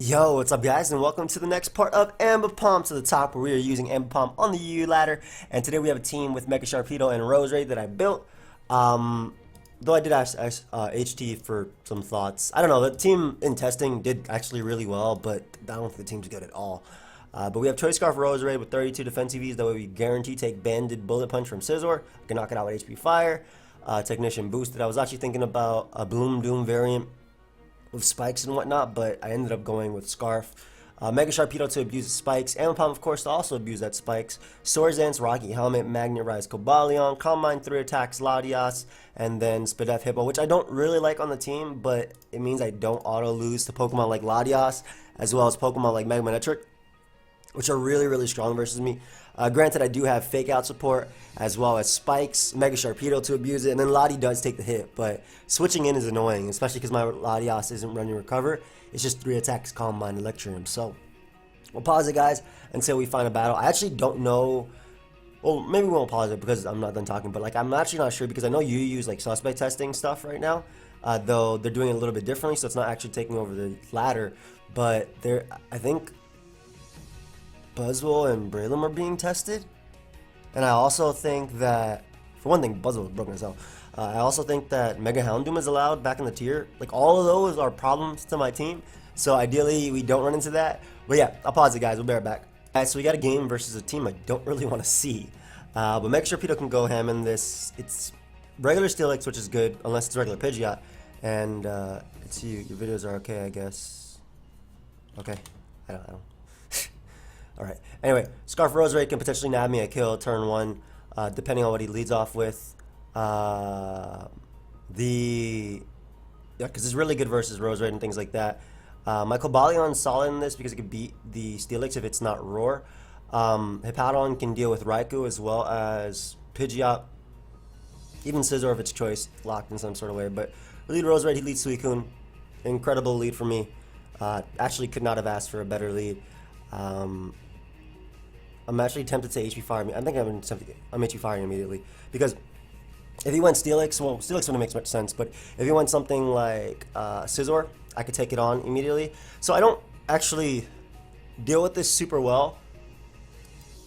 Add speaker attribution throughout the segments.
Speaker 1: Yo, what's up guys, and welcome to the next part of Ambipom to the top, where we are using Ambipom on the UU ladder. And today we have a team with Mega Sharpedo and Rose Ray that I built. Though I did ask HT for some thoughts. I don't know, the team in testing did actually really well, but I don't think the team's good at all. But we have Choice Scarf Rose Ray with 32 defensive Vs, that way we guarantee take Banded Bullet Punch from Scizor. I can knock it out with HP Fire. Technician boosted. I was actually thinking about a Bloom Doom variant with spikes and whatnot, but I ended up going with Scarf. Mega Sharpedo to abuse the spikes. Ambipom, of course, to also abuse that spikes. Swordsdance, Rocky Helmet, Magnet Rise, Cobalion, Calm Mind 3 attacks, Latias, and then Spadef Hippo, which I don't really like on the team, but it means I don't auto lose to Pokemon like Latias, as well as Pokemon like Magnetric, which are really strong versus me. Granted, I do have Fake Out support, as well as Spikes, Mega Sharpedo to abuse it, and then Lati does take the hit, but switching in is annoying, especially because my Latias isn't running Recover. It's just 3 attacks, Calm Mind, Electrium. So, we'll pause it, guys, until we find a battle. I actually don't know. Well, maybe we won't pause it because I'm not done talking, but like I'm actually not sure, because I know you use like suspect testing stuff right now, though they're doing it a little bit differently, so it's not actually taking over the ladder, but I think Buzzwole and Braylon are being tested, and I also think that, for one thing, Buzzwole is broken as hell. I also think that Mega Houndoom is allowed back in the tier. Like, all of those are problems to my team, so ideally we don't run into that. But yeah, I'll pause it, guys. We'll be right back. Alright, so we got a game versus a team I don't really want to see, but Mega Sharpedo can go ham in this. It's regular Steelix, which is good, unless it's regular Pidgeot, and it's you. Your videos are okay, I guess. Okay, I don't know. Alright, anyway, Scarf Rose Ray can potentially nab me a kill turn 1, depending on what he leads off with. Yeah, because it's really good versus Rose Ray and things like that. My Cobalion's solid in this because it can beat the Steelix if it's not Roar. Hippowdon can deal with Raikou as well as Pidgeot, even Scizor if it's Choice, locked in some sort of way. But lead Rose Ray, he leads Suicune. Incredible lead for me. Actually could not have asked for a better lead. I'm actually tempted to HP Fire. I think I'm HP Firing immediately, because if he went Steelix, well, Steelix wouldn't make much sense, but if he went something like Scizor, I could take it on immediately. So I don't actually deal with this super well,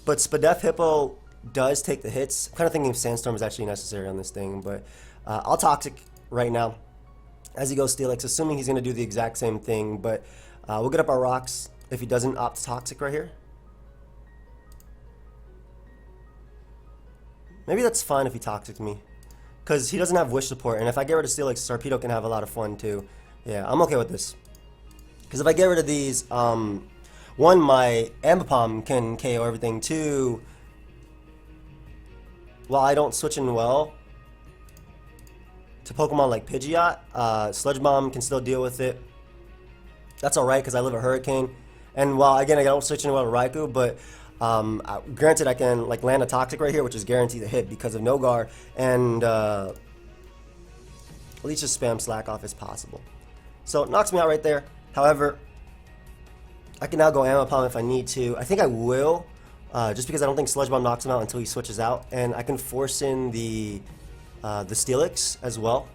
Speaker 1: but Spadef Hippo does take the hits. I'm kind of thinking Sandstorm is actually necessary on this thing, but I'll Toxic right now as he goes Steelix, assuming he's going to do the exact same thing, but we'll get up our rocks if he doesn't opt Toxic right here. Maybe that's fine if he Toxics me, because he doesn't have Wish support, and if I get rid of Steelix, Sharpedo can have a lot of fun too. Yeah, I'm okay with this, because if I get rid of these, one, my Ambipom can KO everything. Two, while I don't switch in well to Pokemon like Pidgeot, Sludge Bomb can still deal with it. That's alright, because I live a Hurricane. And while, again, I don't switch in well to Raikou, but granted, I can like land a Toxic right here, which is guaranteed to hit because of Nogar, and at least just spam Slack off as possible. So it knocks me out right there. However, I can now go Ambipom if I need to. I think I will, just because I don't think Sludge Bomb knocks him out until he switches out, and I can force in the Steelix as well.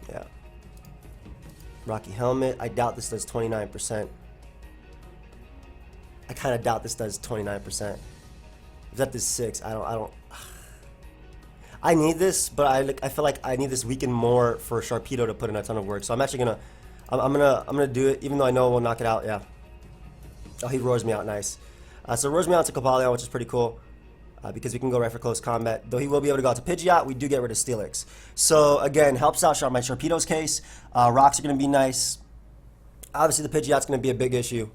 Speaker 1: Yeah. Rocky Helmet. I doubt this does 29%. I kind of doubt this does 29%. If that does 6, I don't. I need this, but I feel like I need this weekend more for Sharpedo to put in a ton of work. So I'm actually gonna, I'm gonna do it, even though I know we'll knock it out. Yeah. Oh, he roars me out, nice. So roars me out to Cobalion, which is pretty cool, because we can go right for close combat. Though he will be able to go out to Pidgeot, we do get rid of Steelix. So again, helps out my Sharpedo's case. Rocks are gonna be nice. Obviously, the Pidgeot's gonna be a big issue.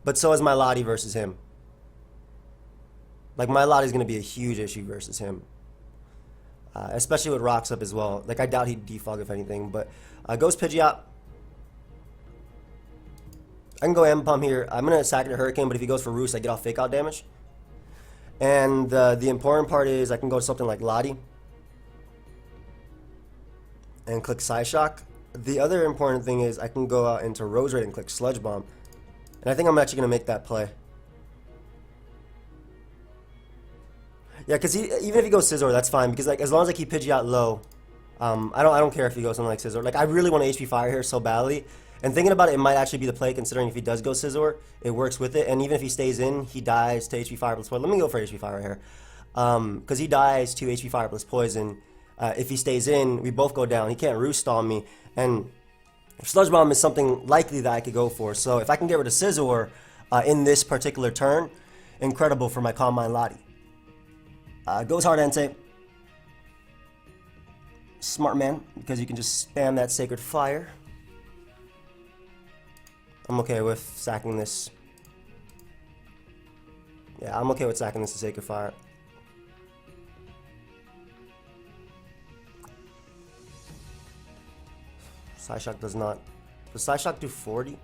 Speaker 1: But so is my Lottie versus him. Like, my Lottie's going to be a huge issue versus him. Especially with rocks up as well. Like, I doubt he'd defog if anything. But goes Pidgeot. I can go Ambipom here. I'm going to sack it a Hurricane, but if he goes for Roost, I get off Fake Out damage. And the important part is I can go to something like Lottie and click Psyshock. The other important thing is I can go out into Rose Ray and click Sludge Bomb. And I think I'm actually going to make that play. Yeah, because even if he goes Scizor, that's fine. Because like as long as I keep Pidgeot low, I don't care if he goes something like Scizor. Like, I really want to HP Fire here so badly. And thinking about it, it might actually be the play, considering if he does go Scizor, it works with it. And even if he stays in, he dies to HP Fire plus Poison. Let me go for HP Fire right here. Because he dies to HP Fire plus Poison. If he stays in, we both go down. He can't Roost on me. And Sludge Bomb is something likely that I could go for. So if I can get rid of Scizor in this particular turn, incredible for my Calm Mind Lottie. Goes hard Entei. Smart man, because you can just spam that Sacred Fire. I'm okay with sacking this. Yeah, I'm okay with sacking this to Sacred Fire. Psyshock does not. Does Psyshock do 40?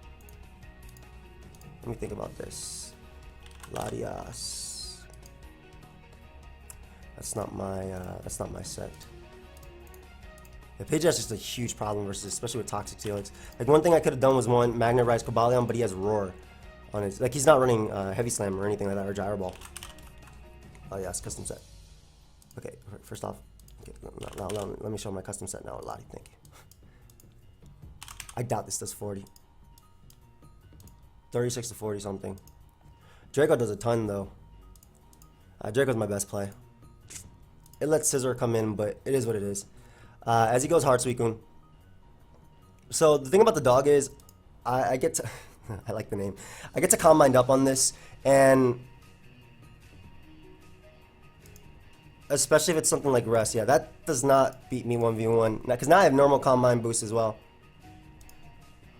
Speaker 1: Let me think about this. Latias. That's not my set. Yeah, Pidgeot's just a huge problem versus, especially with Toxic Steelix. Like, one thing I could have done was one Magnet Rise Cobalion, but he has Roar on his. Like, he's not running Heavy Slam or anything like that, or Gyro Ball. Oh yeah, it's custom set. Okay, first off, okay, let me show my custom set now. Lottie, thank you. I doubt this does 40. 36 to 40 something. Draco does a ton though. Draco's my best play. It lets Scizor come in, but it is what it is. As he goes hard Suicune. So the thing about the dog is, I get to, I like the name. I get to Calm Mind up on this, and especially if it's something like Rest, yeah, that does not beat me 1v1. Because now I have normal Calm Mind boost as well.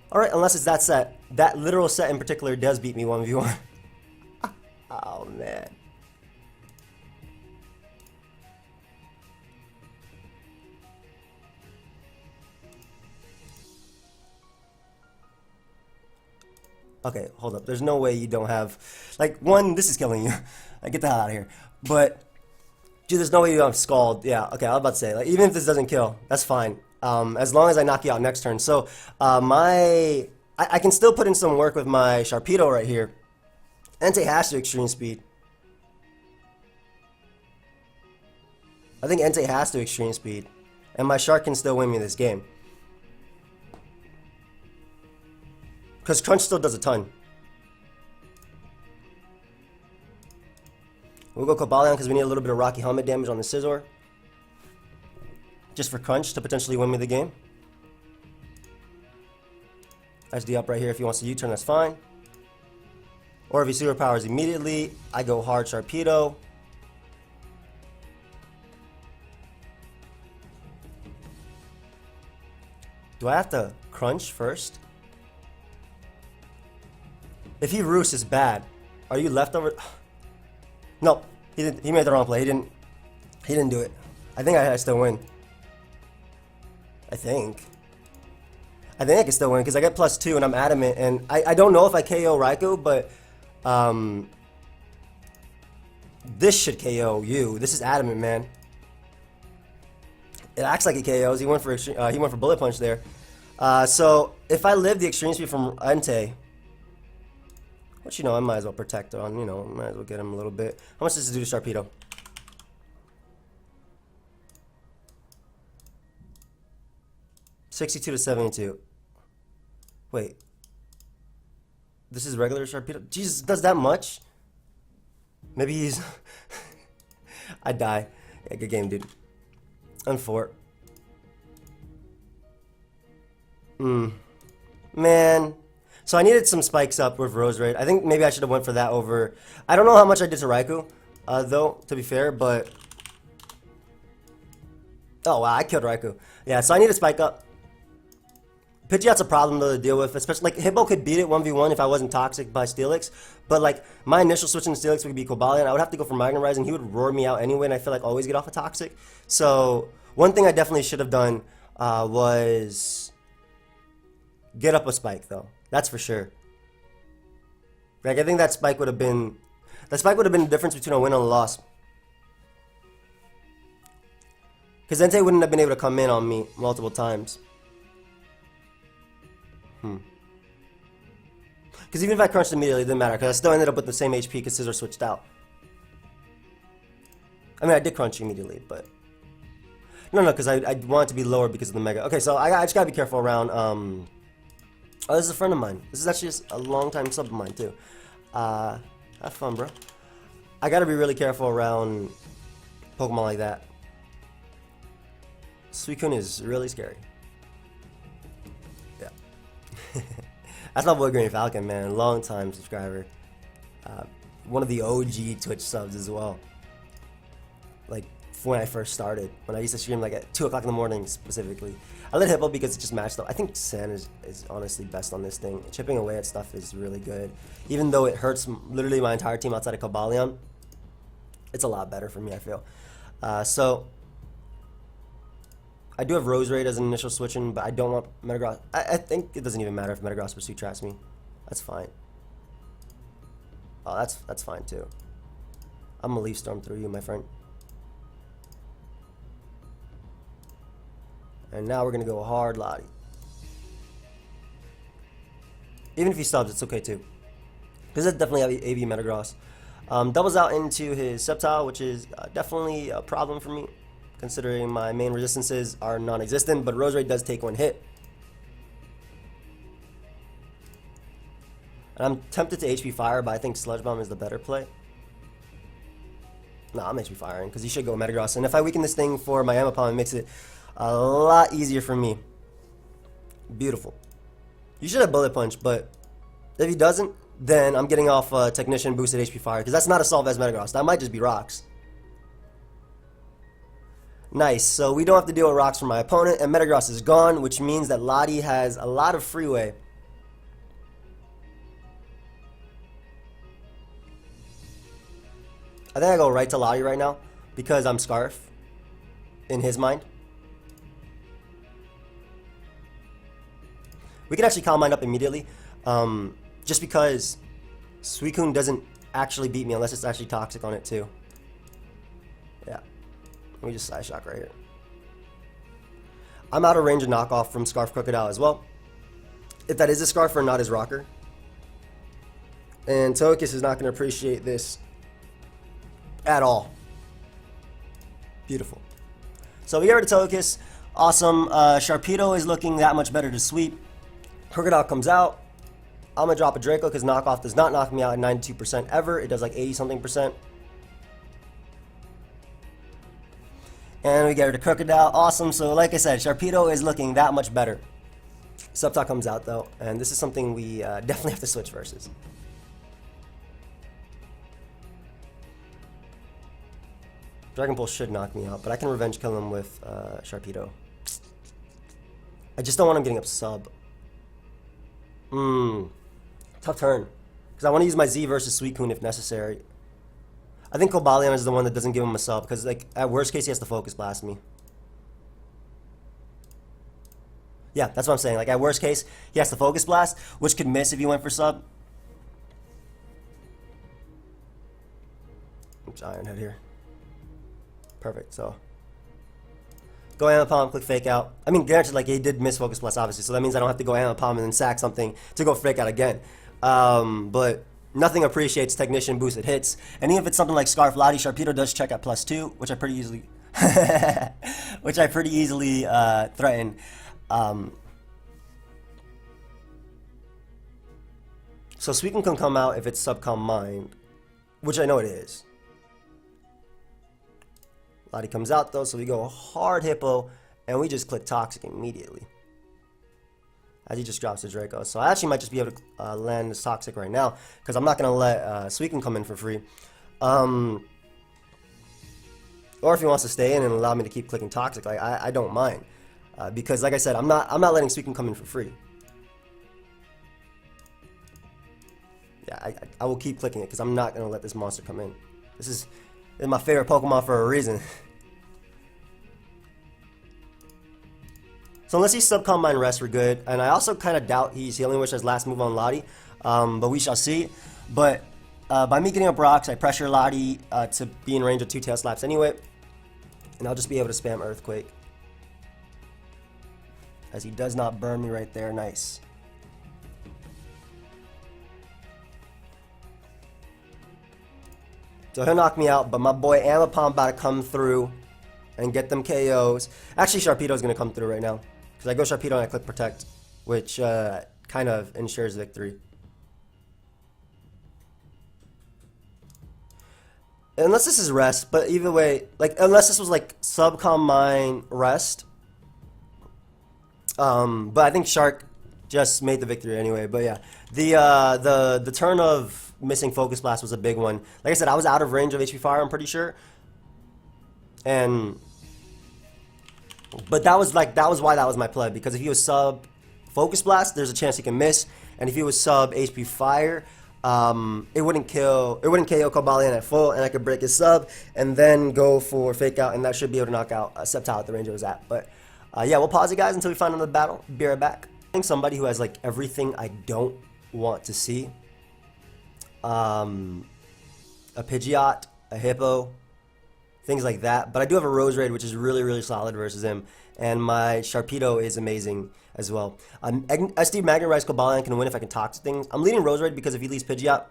Speaker 1: Alright, unless it's that set. That literal set in particular does beat me 1v1. Oh, man. Okay, hold up. There's no way you don't have... Like, one, this is killing you. Get the hell out of here. But, dude, there's no way you don't have Scald. Yeah, okay, I was about to say. Like, even if this doesn't kill, that's fine. As long as I knock you out next turn. So, I can still put in some work with my Sharpedo right here. Entei has to Extreme Speed. I think Entei has to Extreme Speed. And my Shark can still win me this game. Because Crunch still does a ton. We'll go Cobalion because we need a little bit of Rocky Helmet damage on the Scizor. Just for Crunch to potentially win me the game. SD up right here. If he wants to U-turn, that's fine. Or if he superpowers immediately, I go hard Sharpedo. Do I have to Crunch first? If he Roost is bad, are you leftover? No, he didn't. He made the wrong play. He didn't do it. I think I still win. I think I can still win because I get +2 and I'm adamant. And I don't know if I KO Raikou, but this should KO you. This is adamant, man. It acts like he KOs. He went for Bullet Punch there. So if I live the Extreme Speed from Entei, which, you know, I might as well protect on, you know, might as well get him a little bit. How much does this do to Sharpedo? $62 to 72. Wait. This is regular Sharpedo? Jesus, does that much? Maybe he's... I die. Yeah, good game, dude. Unfort. Man. So I needed some spikes up with Roserade. I think maybe I should have went for that over... I don't know how much I did to Raikou, though, to be fair, but... Oh, wow, I killed Raikou. Yeah, so I need a spike up. Pidgeot's a problem, though, to deal with, especially... Like, Hippo could beat it 1v1 if I wasn't toxic by Steelix, but, like, my initial switch into Steelix would be Cobalion. I would have to go for Magnet Rise, and he would roar me out anyway, and I feel like I always get off a toxic. So, one thing I definitely should have done was... get up a spike, though. That's for sure. Like, I think that spike would have been... That spike would have been the difference between a win and a loss. Because Entei wouldn't have been able to come in on me multiple times. Because even if I crunched immediately, it didn't matter. Because I still ended up with the same HP because Scizor switched out. I mean, I did crunch immediately, but... No, no, because I want it to be lower because of the Mega. Okay, so I just gotta be careful around. Oh, this is a friend of mine. This is actually a long time sub of mine too. Have fun, bro. I gotta be really careful around Pokemon like that. Suicune is really scary. Yeah. That's my boy Green Falcon, man. Long time subscriber. One of the OG Twitch subs as well. Like when I first started, when I used to stream like at 2 o'clock in the morning specifically. I let Hippo because it just matched up. I think Sand is honestly best on this thing. Chipping away at stuff is really good. Even though it hurts literally my entire team outside of Cobalion, it's a lot better for me, I feel. So I do have Roserade as an initial switch-in, but I don't want Metagross. I think it doesn't even matter if Metagross Pursuit traps me. That's fine. Oh, that's fine too. I'm gonna Leaf Storm through you, my friend. And now we're gonna go hard Lottie. Even if he subs, it's okay too. Because it's definitely AV Metagross. Doubles out into his Sceptile, which is definitely a problem for me, considering my main resistances are non-existent, but Roserade does take 1 hit. And I'm tempted to HP Fire, but I think Sludge Bomb is the better play. No, I'm HP Firing, because he should go Metagross. And if I weaken this thing for my Ambipom, it makes it a lot easier for me. Beautiful. You should have Bullet Punch, but if he doesn't, then I'm getting off Technician boosted HP Fire, because that's not a Solve as Metagross. That might just be Rocks. Nice, so we don't have to deal with Rocks from my opponent, and Metagross is gone, which means that Lottie has a lot of freeway. I think I go right to Lottie right now, because I'm Scarf, in his mind. We can actually Calm Mind up immediately, just because Suicune doesn't actually beat me unless it's actually Toxic on it too. Yeah. Let me just Side Shock right here. I'm out of range of knockoff from Scarf Crocodile as well. If that is a Scarf or not his Rocker. And Togekiss is not going to appreciate this at all. Beautiful. So we get rid of Togekiss. Awesome. Sharpedo is looking that much better to sweep. Crocodile comes out. I'm going to drop a Draco because knockoff does not knock me out at 92% ever. It does like 80 something percent. And we get rid of Crocodile. Awesome. So like I said, Sharpedo is looking that much better. Sceptile comes out though, and this is something we definitely have to switch versus. Dragon Pulse should knock me out, but I can revenge kill him with Sharpedo. I just don't want him getting up sub. Tough turn. Because I want to use my Z versus Suicune if necessary. I think Cobalion is the one that doesn't give him a sub, because like at worst case he has to Focus Blast me. Yeah, that's what I'm saying. Like at worst case he has to Focus Blast, which could miss if he went for sub. Oops, Iron Head here. Perfect. So go Ambipom, click Fake Out. I mean, granted, like he did miss Focus Blast obviously, so that means I don't have to go Ambipom and then sack something to go Fake Out again. But nothing appreciates Technician boosted hits, and even if it's something like Scarf Lottie, Sharpedo does check at +2, which I pretty easily, threaten. So Suicune can come out if it's Subcom Mind, which I know it is. Lottie comes out though, so we go hard Hippo, and we just click Toxic immediately. As he just drops the Draco. So I actually might just be able to land this Toxic right now, because I'm not going to let Suicune come in for free. Or if he wants to stay in and allow me to keep clicking Toxic, like I don't mind. Because like I said, I'm not letting Suicune come in for free. Yeah, I will keep clicking it, because I'm not going to let this monster come in. This is my favorite Pokemon for a reason. So unless he's Subcom Mind Rest, we're good. And I also kind of doubt he's Healing Wish as last move on Lottie. But we shall see. But by me getting up Rocks, I pressure Lottie to be in range of 2 Tail Slaps anyway. And I'll just be able to spam Earthquake. As he does not burn me right there. Nice. So he'll knock me out, but my boy Ambipom about to come through and get them KOs. Actually, Sharpedo's going to come through right now. Because I go Sharpedo and I click Protect, which kind of ensures victory. Unless this is rest, but either way, like, unless this was like subcom mine rest. But I think Shark just made the victory anyway. But yeah, the turn of missing Focus Blast was a big one. Like I said, I was out of range of HP Fire, I'm pretty sure. But that was why that was my play, because if he was sub Focus Blast, there's a chance he can miss, and if he was sub HP Fire, it wouldn't KO Cobalion at full, and I could break his sub and then go for Fake Out, and that should be able to knock out Sceptile at the range it was at. But yeah, we'll pause it, guys, until we find another battle. Be right back. I think somebody who has like everything I don't want to see. A Pidgeot, a Hippo, things like that. But I do have a Roserade, which is really, really solid versus him. And my Sharpedo is amazing as well. SD Magnetize Cobalion can win if I can Toxic things. I'm leading Roserade because if he leads Pidgeot,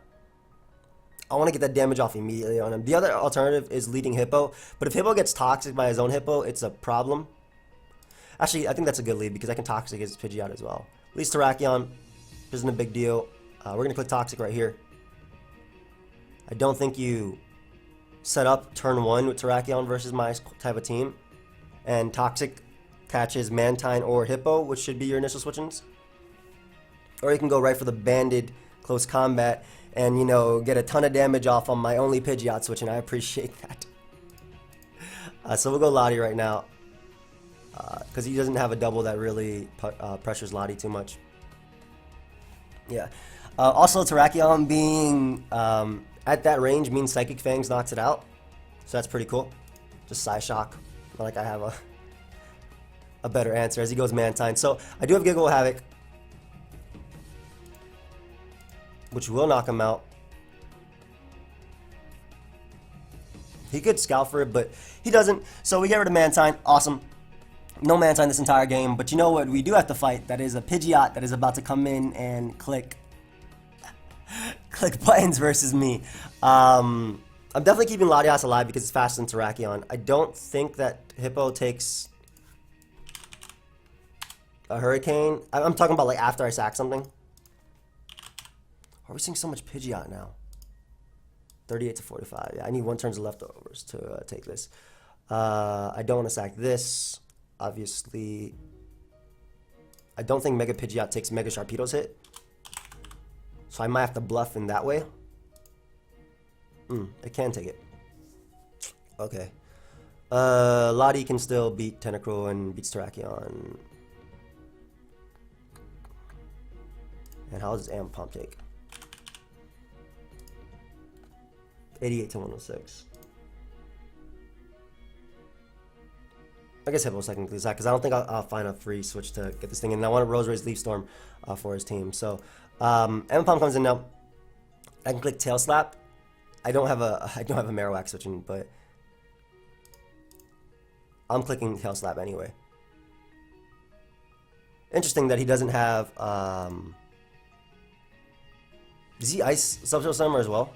Speaker 1: I want to get that damage off immediately on him. The other alternative is leading Hippo. But if Hippo gets Toxic by his own Hippo, it's a problem. Actually, I think that's a good lead because I can Toxic his Pidgeot as well. Leads Terrakion. Isn't a big deal. We're going to click Toxic right here. I don't think you set up turn 1 with Terrakion versus my type of team. And Toxic catches Mantine or Hippo, which should be your initial switch-ins. Or you can go right for the Banded Close Combat and, you know, get a ton of damage off on my only Pidgeot switch, and I appreciate that. So we'll go Lottie right now. Because he doesn't have a double that really pressures Lottie too much. Yeah. Also, Terrakion being at that range means Psychic Fangs knocks it out. So that's pretty cool. Just Psyshock. Not like I have a better answer as he goes Mantine. So I do have Giggle Havoc, which will knock him out. He could Scout for it, but he doesn't. So we get rid of Mantine. Awesome. No Mantine this entire game. But you know what? We do have to fight. That is a Pidgeot that is about to come in and click buttons versus me. I'm definitely keeping Latias alive because it's faster than Terrakion. I don't think that Hippo takes a Hurricane. I'm talking about like after I sack something. Why are we seeing so much Pidgeot now? 38 to 45. Yeah, I need 1 turns of leftovers to take this. I don't want to sack this. Obviously, I don't think Mega Pidgeot takes Mega Sharpedo's hit. So I might have to bluff in that way. It can take it. Okay. Lottie can still beat Tentacruel and beats Terrakion. And how does Ambipom take? 88 to 106. I guess Hippo's technically that because I don't think I'll find a free switch to get this thing in. And I want Roserade's Leaf Storm for his team. So Ambipom comes in now. I can click Tail Slap. I don't have a Marowak switching, but I'm clicking Tail Slap anyway. Interesting that he doesn't have. Does he Ice Subzero Summer as well?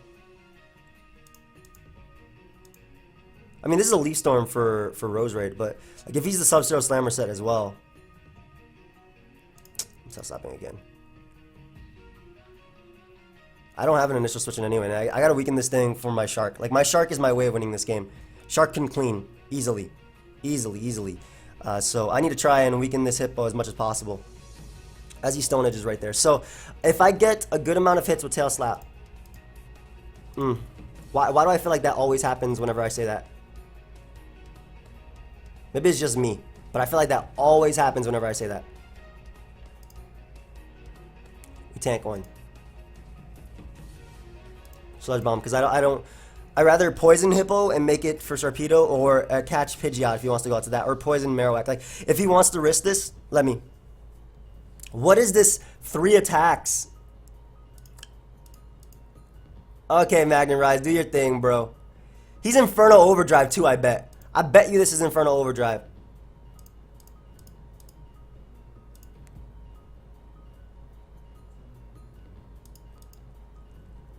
Speaker 1: I mean, this is a Leaf Storm for Roserade, but like if he's the Sub-Zero Slammer set as well. I'm Tail Slapping again. I don't have an initial switch in anyway. I gotta weaken this thing for my Shark. Like, my Shark is my way of winning this game. Shark can clean easily. Easily. So I need to try and weaken this Hippo as much as possible. As he Stone Edges right there. So if I get a good amount of hits with Tail Slap. Why do I feel like that always happens whenever I say that? Maybe it's just me. But I feel like that always happens whenever I say that. We tank one. Sludge Bomb, because I'd rather poison Hippo and make it for Sharpedo, or catch Pidgeot if he wants to go out to that, or poison Marowak. Like, if he wants to risk this, let me. What is this 3 attacks? Okay, Magnetize, do your thing, bro. He's Inferno Overdrive too, I bet. I bet you this is Inferno Overdrive.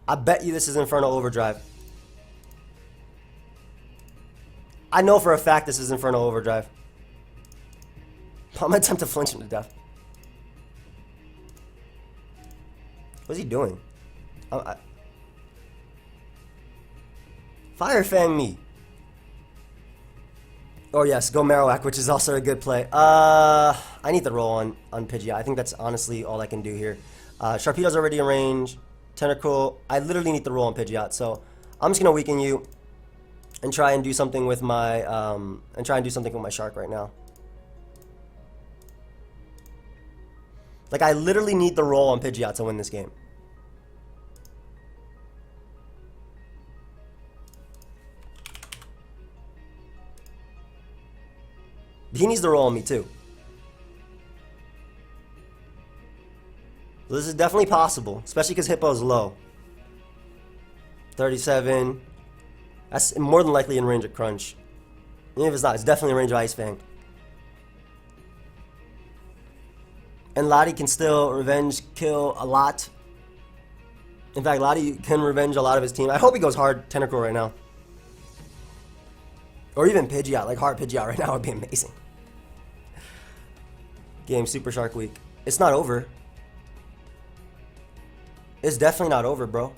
Speaker 1: I bet you this is Inferno Overdrive. I know for a fact this is Inferno Overdrive. I'm gonna attempt to flinch him to death. What's he doing? Fire Fang me. Oh yes, go Marowak, which is also a good play. I need the roll on Pidgeot. I think that's honestly all I can do here. Sharpedo's already in range. Tentacruel, I literally need the roll on Pidgeot, so I'm just gonna weaken you and try and do something with my Shark right now. Like, I literally need the roll on Pidgeot to win this game. He needs the roll on me too. So this is definitely possible, especially because Hippo's low. 37. That's more than likely in range of Crunch. Even if it's not, it's definitely in range of Ice Fang. And Lottie can still revenge kill a lot. In fact, Lottie can revenge a lot of his team. I hope he goes hard Tentacruel right now. Or even Pidgeot, like hard Pidgeot right now would be amazing. Game Super Shark Week. It's not over. It's definitely not over, bro.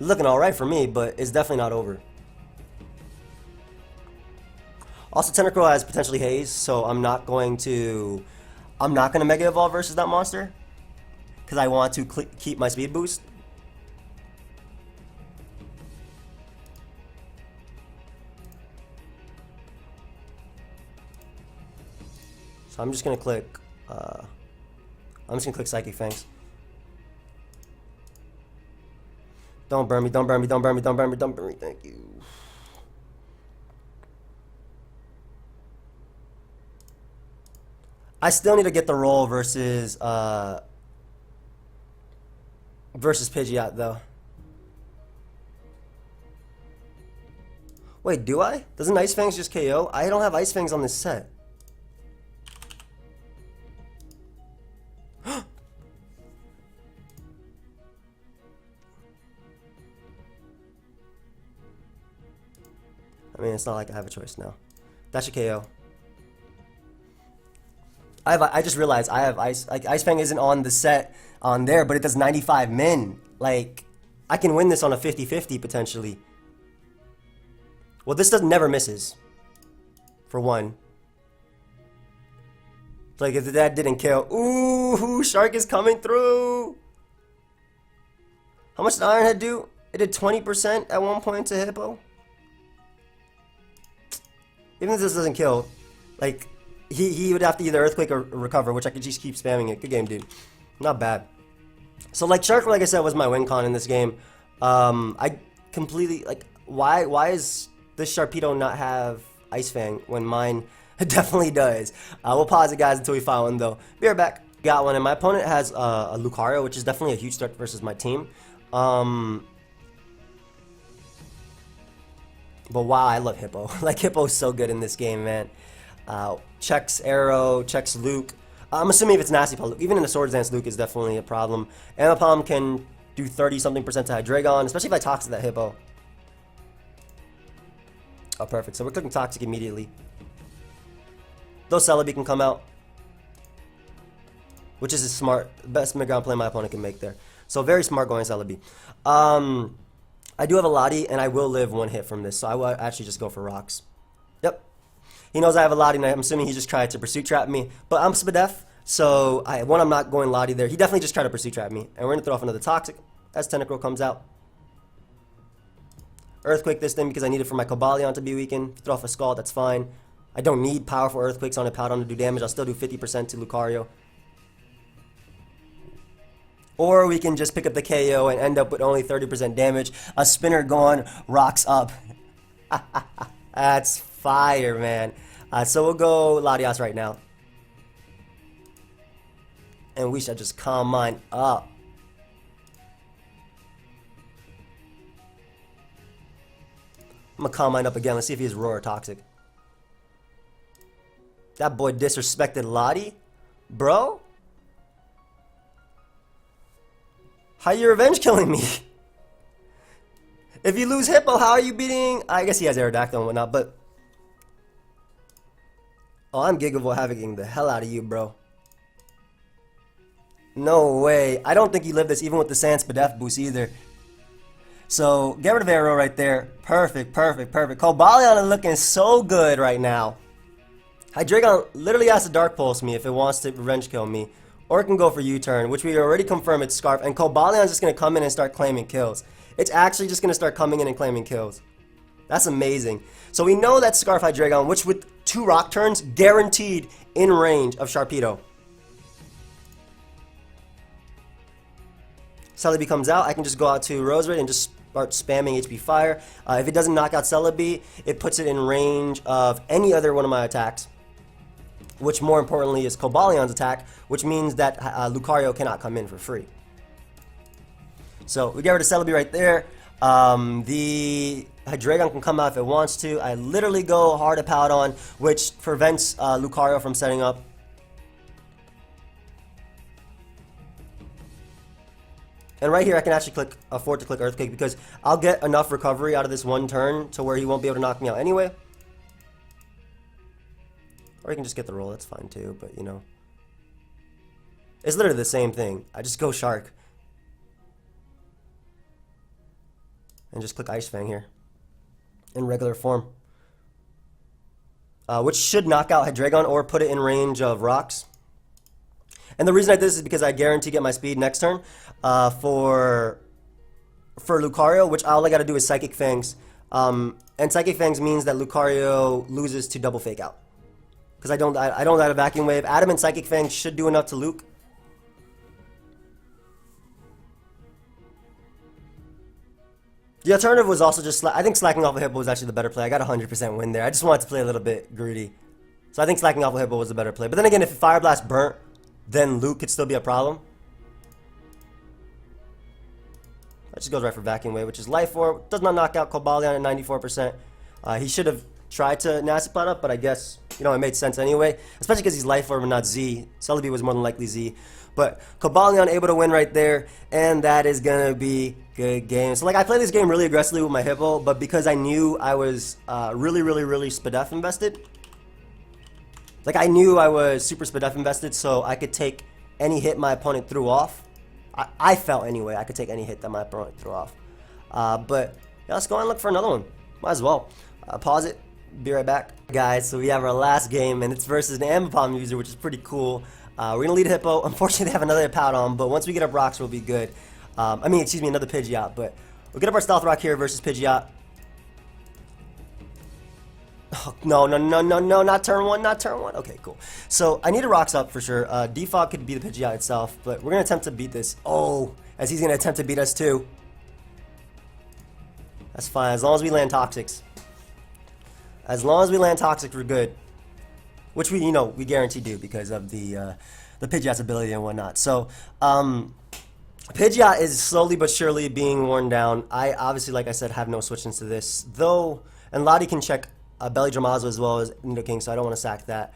Speaker 1: Looking alright for me, but it's definitely not over. Also, Tentacruel has potentially Haze, so I'm not going to Mega Evolve versus that monster. Because I want to keep my speed boost. So I'm just going to click Psychic Fangs. Don't burn me, don't burn me, don't burn me, don't burn me, don't burn me, thank you. I still need to get the roll versus Pidgeot though. Wait, do I? Doesn't Ice Fangs just KO? I don't have Ice Fangs on this set. I mean, it's not like I have a choice now. That should KO. I just realized I have Ice Fang isn't on the set on there, but it does 95 min. Like, I can win this on a 50-50 potentially. Well, this never misses. For one. Like, if that didn't kill. Ooh, Shark is coming through. How much did Iron Head do? It did 20% at one point to Hippo. Even if this doesn't kill, like, he would have to either Earthquake or recover, which I could just keep spamming it. Good game, dude. Not bad. So, like, Shark, like I said, was my win con in this game. I completely, like, why is this Sharpedo not have Ice Fang when mine definitely does? We'll pause it, guys, until we find one, though. Be right back. Got one, and my opponent has a Lucario, which is definitely a huge threat versus my team. But wow, I love Hippo. Like, Hippo's so good in this game, man. Checks Arrow, checks Luke. I'm assuming if it's Nasty Paw Luke, even in a Swords Dance, Luke is definitely a problem. Ambipom can do 30-something% to Hydreigon, especially if I Toxic that Hippo. Oh, perfect. So we're clicking Toxic immediately. Though Celebi can come out, which is a smart, best mid-ground play my opponent can make there. So very smart going Celebi. I do have a Lottie, and I will live one hit from this, so I will actually just go for Rocks. Yep. He knows I have a Lottie, and I'm assuming he just tried to Pursuit Trap me. But I'm Spadef, so I'm not going Lottie there. He definitely just tried to Pursuit Trap me. And we're going to throw off another Toxic as Tentacruel comes out. Earthquake this thing because I need it for my Cobalion to be weakened. Throw off a Scald, that's fine. I don't need powerful Earthquakes on a Powdon to do damage. I'll still do 50% to Lucario. Or we can just pick up the KO and end up with only 30% damage. A Spinner gone, Rocks up. That's fire, man. So we'll go Latias right now. And we should just calm mine up. I'm gonna calm mine up again. Let's see if he's Roar or Toxic. That boy disrespected Lottie? Bro? How you revenge killing me? If you lose Hippo, how are you beating? I guess he has Aerodactyl and whatnot, but... Oh, I'm Gigavolt Havocing the hell out of you, bro. No way. I don't think you lived this even with the Sans Spadef boost either. So, get rid of Arrow right there. Perfect, perfect, perfect. Cobalion is looking so good right now. Hydreigon literally has to Dark Pulse me if it wants to Revenge Kill me. Or it can go for U-turn, which we already confirmed it's Scarf. And Cobalion's just going to come in and start claiming kills. It's actually just going to start coming in and claiming kills. That's amazing. So we know that Scarf Hydreigon, which with 2 Rock turns, guaranteed in range of Sharpedo. Celebi comes out, I can just go out to Roserade and just start spamming HP Fire. If it doesn't knock out Celebi, it puts it in range of any other one of my attacks, which more importantly is Cobalion's attack, which means that Lucario cannot come in for free. So we get rid of Celebi right there. The Hydreigon can come out if it wants to. I literally go hard to Powdon, which prevents Lucario from setting up. And right here, I can actually afford to click Earthquake because I'll get enough recovery out of this one turn to where he won't be able to knock me out anyway. Or you can just get the roll, that's fine too, but you know. It's literally the same thing. I just go Shark. And just click Ice Fang here. In regular form. Which should knock out Hydreigon or put it in range of rocks. And the reason I did this is because I guarantee get my speed next turn for Lucario, which all I got to do is Psychic Fangs. And Psychic Fangs means that Lucario loses to double Fake Out. Because I don't have a Vacuum Wave. Adamant Psychic Fangs should do enough to Luke. The alternative was also just, I think slacking off a Hippo was actually the better play. I got a 100% win there. I just wanted to play a little bit greedy. So I think slacking off a Hippo was the better play. But then again, if Fire Blast burnt, then Luke could still be a problem. That just goes right for Vacuum Wave, which is Life Orb. Does not knock out Cobalion at 94%. He should have tried to Nasty Plot up, but I guess, you know, it made sense anyway. Especially because he's Life Orb and not Z. Celebi was more than likely Z. But Cobalion able to win right there, and that is going to be good game. So, like, I played this game really aggressively with my Hippo, but because I knew I was really Spadef invested. Like, I knew I was super Spadef invested, so I could take any hit my opponent threw off. I felt anyway, I could take any hit that my opponent threw off. But yeah, let's go and look for another one. Might as well. Pause it. Be right back. Guys, so we have our last game, and it's versus an Ambipom user, which is pretty cool. We're going to lead Hippo. Unfortunately, they have another Powdon, but once we get up rocks, we'll be good. Excuse me, another Pidgeot, but we'll get up our Stealth Rock here versus Pidgeot. Oh, no, not turn one, not turn one. Okay, cool. So I need a Rocks up for sure. Defog could be the Pidgeot itself, but we're going to attempt to beat this. Oh, as he's going to attempt to beat us too. That's fine, as long as we land Toxics. As long as we land Toxic, we're good. Which we, you know, we guarantee do because of the Pidgeot's ability and whatnot. So, Pidgeot is slowly but surely being worn down. I obviously, like I said, have no switch into this. Though, and Lottie can check Belly Dramazo as well as Nidoking, so I don't want to sack that.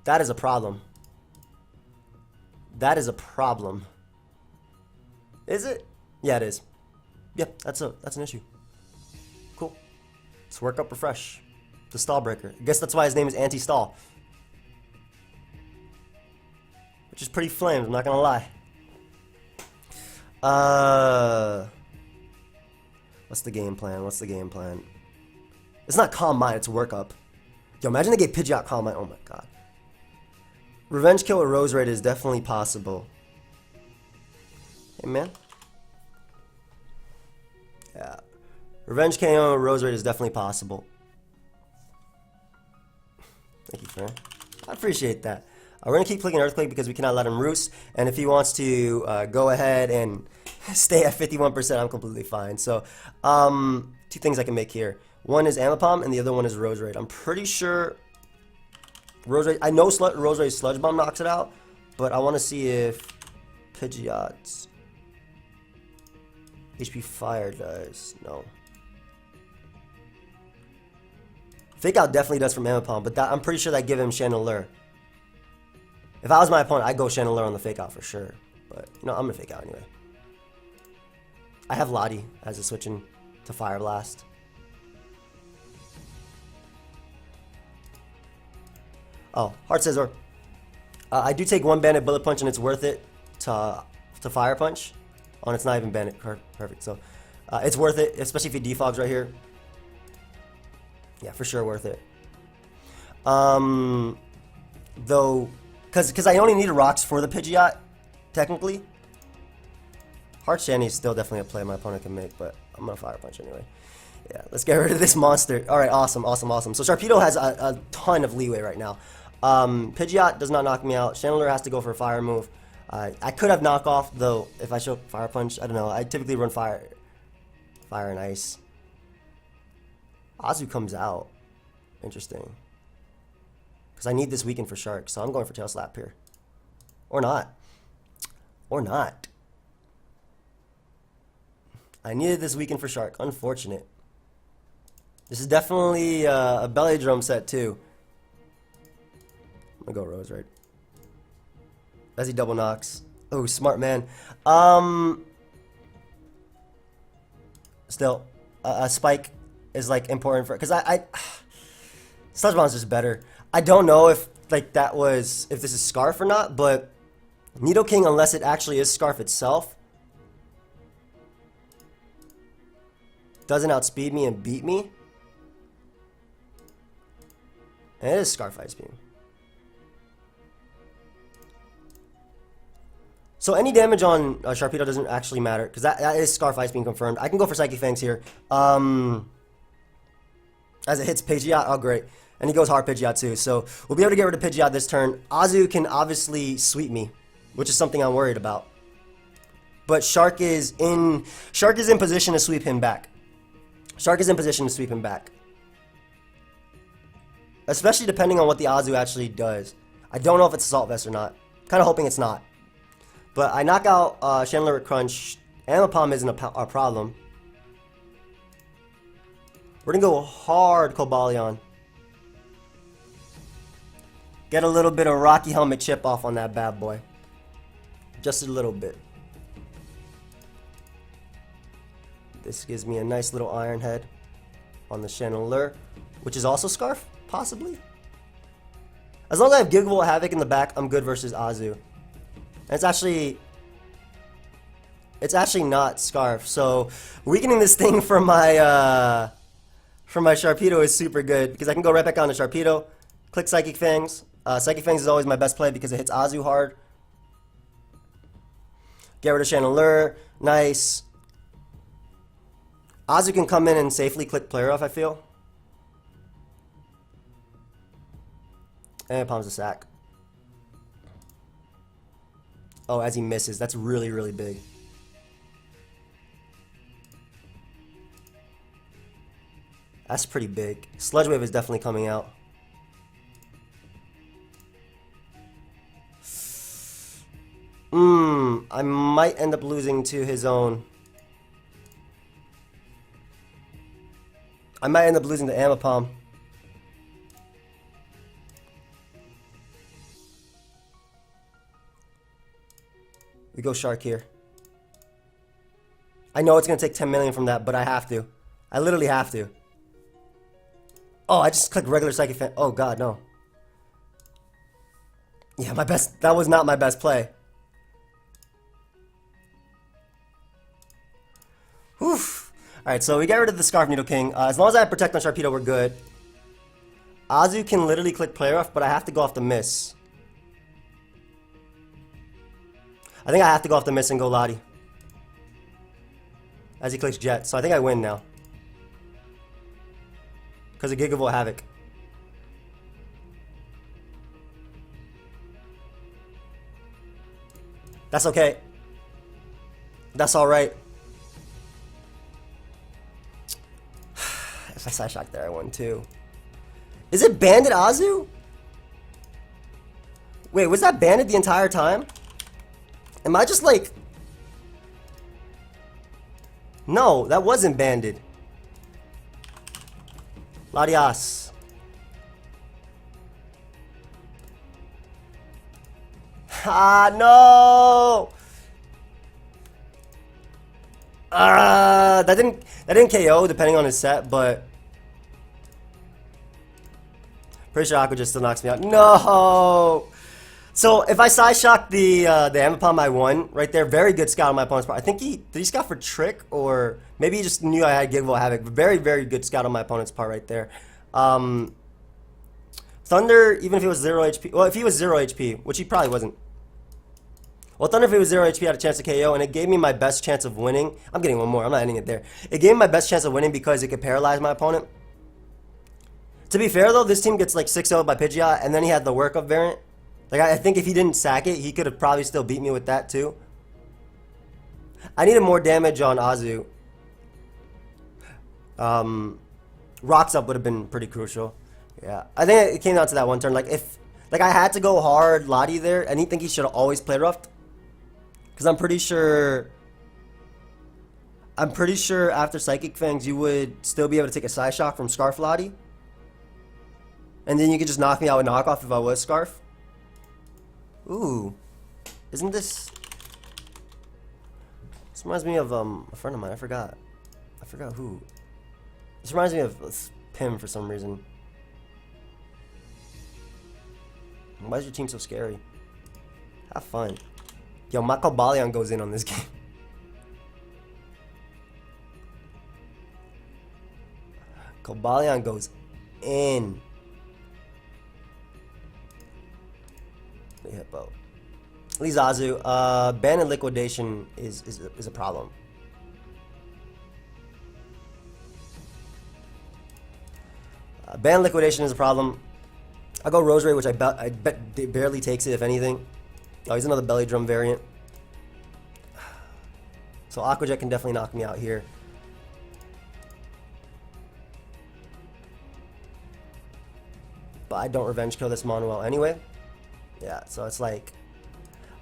Speaker 1: That is a problem. That is a problem. Is it? Yeah, it is. Yep, that's an issue. Cool. Let's work up Refresh. The Stall Breaker. I guess that's why his name is Anti-Stall. Which is pretty flamed, I'm not gonna lie. What's the game plan? What's the game plan? It's not Calm Mind, it's Work Up. Yo, imagine they gave Pidgeot Calm Mind. Oh my god. Revenge Kill with Roserade is definitely possible. Hey, man. Yeah. Revenge KO with Roserade is definitely possible. Thank you, friend. I appreciate that. We're going to keep clicking Earthquake because we cannot let him roost. And if he wants to go ahead and stay at 51%, I'm completely fine. So, two things I can make here. One is Ambipom, and the other one is Roserade. I'm pretty sure Roserade... I know Roserade's Sludge Bomb knocks it out, but I want to see if Pidgeot's HP Fire does. No. Fake Out definitely does from Ambipom, but I'm pretty sure that give him Chandelure. If I was my opponent, I'd go Chandelure on the Fake Out for sure. But, you know, I'm going to Fake Out anyway. I have Lottie as a switching to Fire Blast. Oh, Heart Scissor. I do take one Bandit Bullet Punch and it's worth it to Fire Punch. Oh, and it's not even Bandit. Perfect. So it's worth it, especially if he defogs right here. Yeah, for sure worth it. Though, because I only needed rocks for the Pidgeot, technically. Heart Shandy is still definitely a play my opponent can make, but I'm gonna Fire Punch anyway. Yeah, let's get rid of this monster. All right, awesome. So Sharpedo has a ton of leeway right now. Pidgeot does not knock me out. Chandler has to go for a fire move. I could have knockoff though if I show Fire Punch. I don't know. I typically run fire and ice. Azu comes out. Interesting. Because I need this weaken for Shark, so I'm going for Tail Slap here. Or not. Or not. I needed this weaken for Shark. Unfortunate. This is definitely a belly drum set too. I'm gonna go Rose, right? As he double knocks. Oh, smart man. Still, a spike is like important for, because Sludge Bomb's just better. I don't know if like if this is Scarf or not, but Nidoking, unless it actually is Scarf itself, doesn't outspeed me and beat me. And it is Scarf Ice Beam. So any damage on Sharpedo doesn't actually matter, because that is Scarf Ice Beam confirmed. I can go for Psychic Fangs here. As it hits Pidgeot, oh great. And he goes hard Pidgeot too, so we'll be able to get rid of Pidgeot this turn. Azu can obviously sweep me, which is something I'm worried about. But Shark is in position to sweep him back. Especially depending on what the Azu actually does. I don't know if it's Assault Vest or not. Kind of hoping it's not. But I knock out Chandler with Crunch. Ambipom isn't a problem. We're going to go hard Cobalion. Get a little bit of Rocky Helmet chip off on that bad boy. Just a little bit. This gives me a nice little Iron Head on the Chandler, which is also Scarf, possibly. As long as I have Gigavolt Havoc in the back, I'm good versus Azu. And it's actually not Scarf, so weakening this thing for my Sharpedo is super good, because I can go right back on to Sharpedo, click Psychic Fangs. Psychic Fangs is always my best play because it hits Azu hard. Get rid of Chandler. Nice. Azu can come in and safely click player off, I feel. And Palm's a sack. Oh, as he misses. That's really, really big. That's pretty big. Sludge Wave is definitely coming out. I might end up losing to his own. I might end up losing to Ambipom. We go Shark here. I know it's going to take 10 million from that, but I have to. I literally have to. Oh, I just clicked regular Psychic Fan. Oh, God, no. Yeah, that was not my best play. Whew. Alright, so we get rid of the Scarf Nidoking. As long as I have Protect on Sharpedo, we're good. Azu can literally click player off, but I have to go off the miss. I think I have to go off the miss and go Lottie. As he clicks Jet, so I think I win now. Because of Gigavolt Havoc. That's okay. That's alright. If I Side Shock there, I won too. Is it Bandit Azu? Wait, was that Bandit the entire time? Am I just like... No, that wasn't Bandit. Latias. Ah, no! That didn't KO depending on his set, but pretty sure Aqua just still knocks me out. No. So if I side shock the Ambipom, I won right there. Very good scout on my opponent's part. I think did he scout for trick, or maybe he just knew I had Gigable Havoc. Very, very good scout on my opponent's part right there. Thunder, even if he was 0 HP, well, if he was 0 HP, which he probably wasn't. Well, Thunder, if he was 0 HP, had a chance to KO, and it gave me my best chance of winning. I'm getting one more. I'm not ending it there. It gave me my best chance of winning because it could paralyze my opponent. To be fair, though, this team gets like 6-0 by Pidgeot, and then he had the work up variant. Like, I think if he didn't sack it, he could have probably still beat me with that, too. I needed more damage on Azu. Rocks up would have been pretty crucial. Yeah, I think it came down to that one turn. Like, I had to go hard Lottie there, and I think he should have always played rough. Because I'm pretty sure after Psychic Fangs, you would still be able to take a Side Shock from Scarf Lottie. And then you could just knock me out with knockoff if I was Scarf. Ooh. Isn't this... This reminds me of a friend of mine. I forgot who. This reminds me of Pim for some reason. Why is your team so scary? Have fun. Yo, my Cobalion goes in on this game. Cobalion goes in. The Hippo. Lizazu, ban and liquidation is a problem. Ban liquidation is a problem. I'll go Roserade, which I bet barely takes it, if anything. Oh, he's another Belly Drum variant. So Aqua Jet can definitely knock me out here. But I don't Revenge Kill this Manuel anyway. Yeah, so it's like,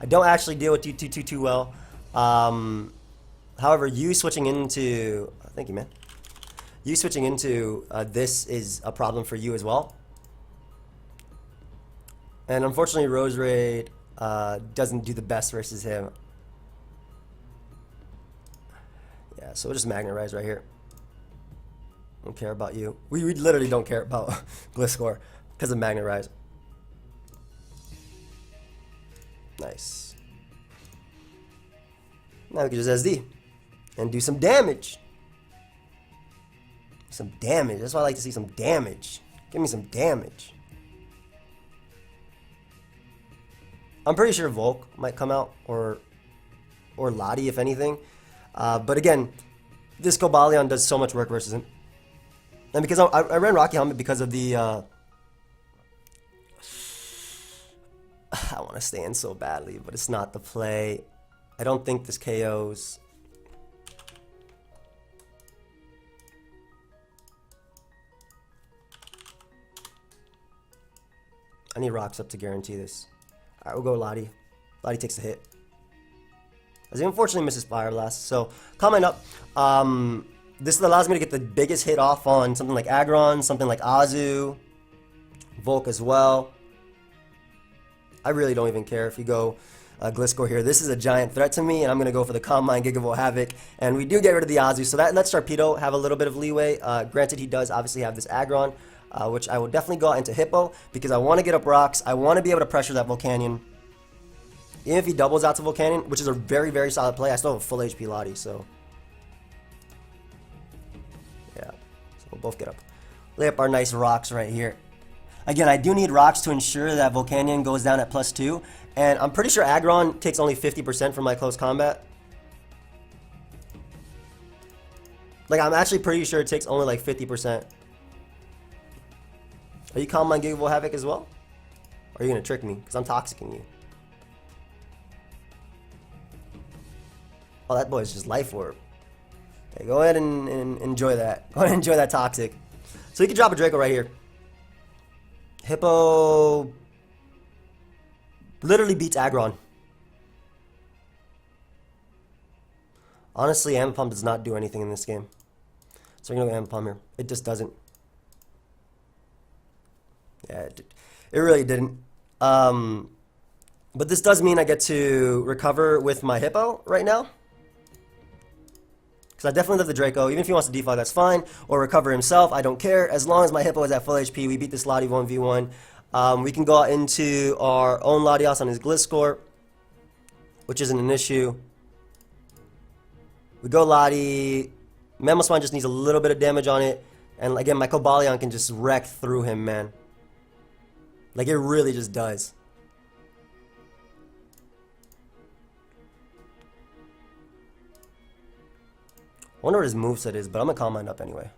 Speaker 1: I don't actually deal with you too well. However, you switching into... thank you, man. You switching into this is a problem for you as well. And unfortunately, Roserade doesn't do the best versus him. Yeah, so we'll just Magnetize right here. Don't care about you. We literally don't care about Gliscor because of Magnetize. Nice. Now we can just SD and do some damage. Some damage. That's why I like to see some damage. Give me some damage. I'm pretty sure Volk might come out, or Lottie, if anything. But again, this Cobalion does so much work versus him. And because I ran Rocky Helmet because of the... I want to stand so badly, but it's not the play. I don't think this KOs. I need Rocks up to guarantee this. Alright, we'll go Lottie. Lottie takes a hit. As he unfortunately misses Fire Blast. So, comment up. This allows me to get the biggest hit off on something like Aggron, something like Azu, Volk as well. I really don't even care if you go Gliscor here. This is a giant threat to me, and I'm going to go for the Calm Mind, Gigavolt Havoc, and we do get rid of the Azu, so that lets Sharpedo have a little bit of leeway. Granted, he does obviously have this Aggron, which I will definitely go out into Hippo, because I want to get up Rocks. I want to be able to pressure that Volcanion. Even if he doubles out to Volcanion, which is a very, very solid play, I still have a full HP Lottie, so... yeah, so we'll both get up. Lay up our nice Rocks right here. Again, I do need Rocks to ensure that Volcanion goes down at +2. And I'm pretty sure Aggron takes only 50% from my close combat. Like, I'm actually pretty sure it takes only like 50%. Are you Calm Mind Gigavolt Havoc as well? Or are you going to trick me? Because I'm toxicing you. Oh, that boy's just Life Orb. Okay, go ahead and enjoy that. Go ahead and enjoy that Toxic. So you can drop a Draco right here. Hippo literally beats Aggron. Honestly, Ambipom does not do anything in this game. So we're going to go Ambipom here. It just doesn't. Yeah, it really didn't. But this does mean I get to recover with my Hippo right now. So I definitely live the Draco. Even if he wants to defog, that's fine. Or recover himself, I don't care. As long as my Hippo is at full HP, we beat this Lottie 1v1. We can go out into our own Latios on his Gliscor, which isn't an issue. We go Lottie. Mamoswine just needs a little bit of damage on it. And again, my Cobalion can just wreck through him, man. Like, it really just does. I wonder what his moveset is, but I'm gonna calm mine up anyway.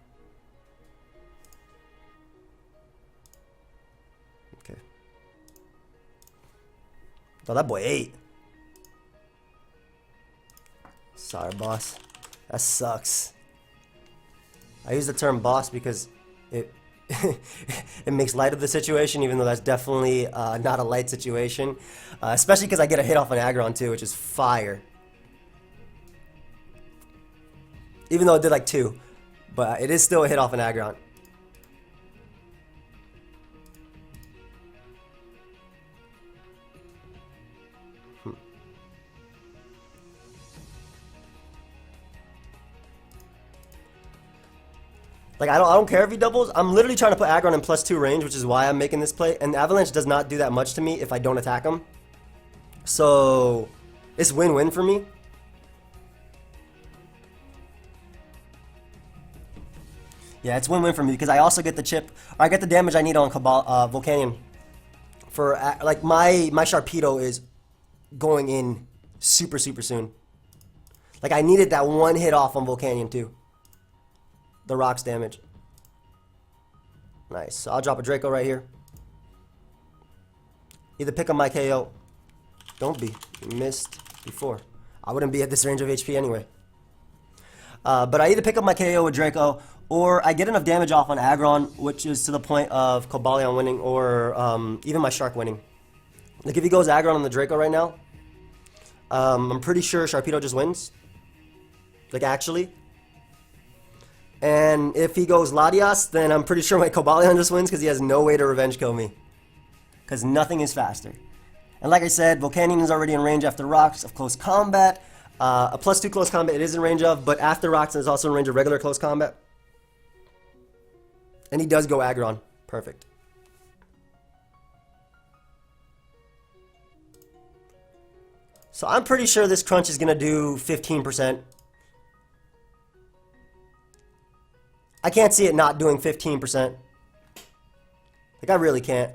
Speaker 1: Okay. Oh, that boy ate. Sorry, boss. That sucks. I use the term boss because it it makes light of the situation, even though that's definitely not a light situation. Especially because I get a hit off an Aggron too, which is fire. Even though it did like 2, but it is still a hit off an Aggron. Like, I don't care if he doubles. I'm literally trying to put Aggron in +2 range, which is why I'm making this play. And Avalanche does not do that much to me if I don't attack him. So, it's win-win for me. Yeah, it's win-win for me because I also get the chip, or I get the damage I need on Volcanion. For, like, my Sharpedo is going in super soon. Like, I needed that one hit off on Volcanion too. The rocks damage. Nice. So I'll drop a Draco right here. Either pick up my KO. Don't be. You missed before. I wouldn't be at this range of HP anyway. But I either pick up my KO with Draco, or I get enough damage off on Aggron, which is to the point of Cobalion winning, or even my Shark winning. Like, if he goes Aggron on the Draco right now, I'm pretty sure Sharpedo just wins. Like, actually. And if he goes Latias, then I'm pretty sure my Cobalion just wins because he has no way to revenge kill me. Because nothing is faster. And like I said, Volcanion is already in range after rocks of close combat. A +2 close combat it is in range of, but after rocks it's also in range of regular close combat. And he does go Aggron. Perfect. So I'm pretty sure this crunch is going to do 15%. I can't see it not doing 15%. Like, I really can't.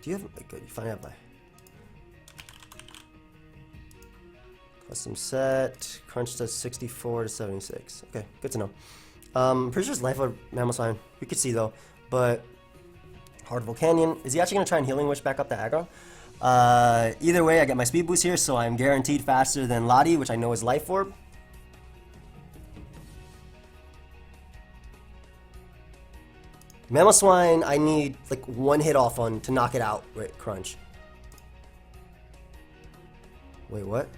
Speaker 1: Do you have... Good, you finally have my... Custom set. Crunch does 64 to 76. Okay, good to know. Pretty sure it's Life or Mamoswine. We could see, though. But... Hard Volcanion. Is he actually going to try and Healing Wish back up the aggro? Either way, I get my speed boost here, so I'm guaranteed faster than Lottie, which I know is Life Orb. Mamoswine, I need like one hit off on to knock it out. Wait, Crunch. Wait, what?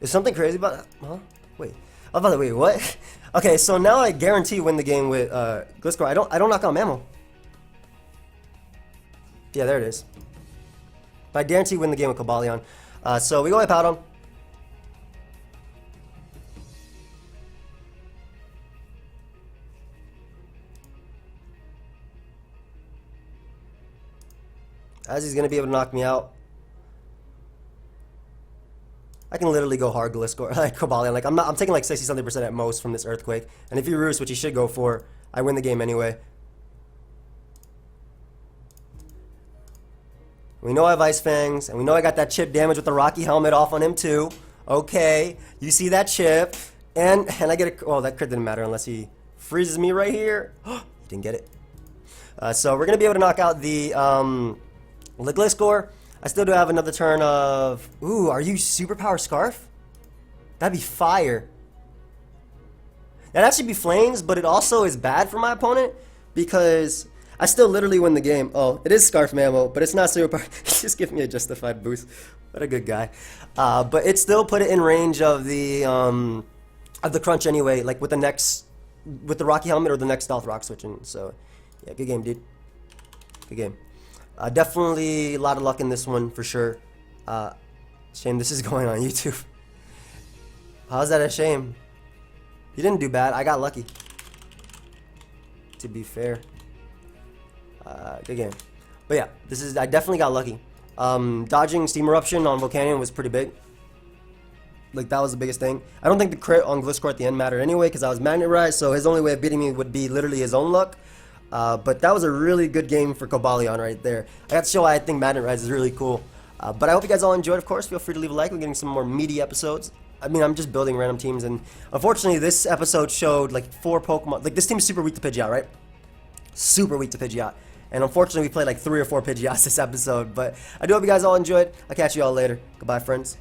Speaker 1: Is something crazy about that? Huh? Wait. Oh, by the way, what? Okay, so now I guarantee win the game with Gliscor. I don't knock out Mamo. Yeah, there it is. But I guarantee win the game with Cobalion. So we go wipe out him. As he's gonna be able to knock me out. I can literally go hard Gliscor, like Cobalion. Like I'm taking like 60-something% at most from this Earthquake. And if he roosts, which he should go for, I win the game anyway. We know I have Ice Fangs, and we know I got that chip damage with the Rocky Helmet off on him too. Okay, you see that chip, and I get a. Oh, that crit didn't matter unless he freezes me right here. He didn't get it. So we're gonna be able to knock out the Gliscor. I still do have another turn of... Ooh, are you Superpower Scarf? That'd be fire. That'd actually be Flames, but it also is bad for my opponent because I still literally win the game. Oh, it is Scarf Mamo, but it's not Superpower. Just give me a justified boost. What a good guy. But it still put it in range of the of the crunch anyway, like with the Rocky helmet or the next stealth rock switching. So yeah, good game, dude. Good game. Definitely a lot of luck in this one for sure. Shame this is going on YouTube. How's that a shame? You didn't do bad. I got lucky. To be fair. Good game. But yeah, I definitely got lucky. Dodging Steam Eruption on Volcanion was pretty big. Like, that was the biggest thing. I don't think the crit on Gliscor at the end mattered anyway, because I was Magnerized, so his only way of beating me would be literally his own luck. But that was a really good game for Cobalion right there. I got to show why I think Magnerized is really cool. But I hope you guys all enjoyed. Of course, feel free to leave a like. We're getting some more meaty episodes. I mean, I'm just building random teams, and unfortunately, this episode showed like 4 Pokemon. Like, this team is super weak to Pidgeot, right? Super weak to Pidgeot. And unfortunately, we played like 3 or 4 Pidgeots this episode. But I do hope you guys all enjoyed. I'll catch you all later. Goodbye, friends.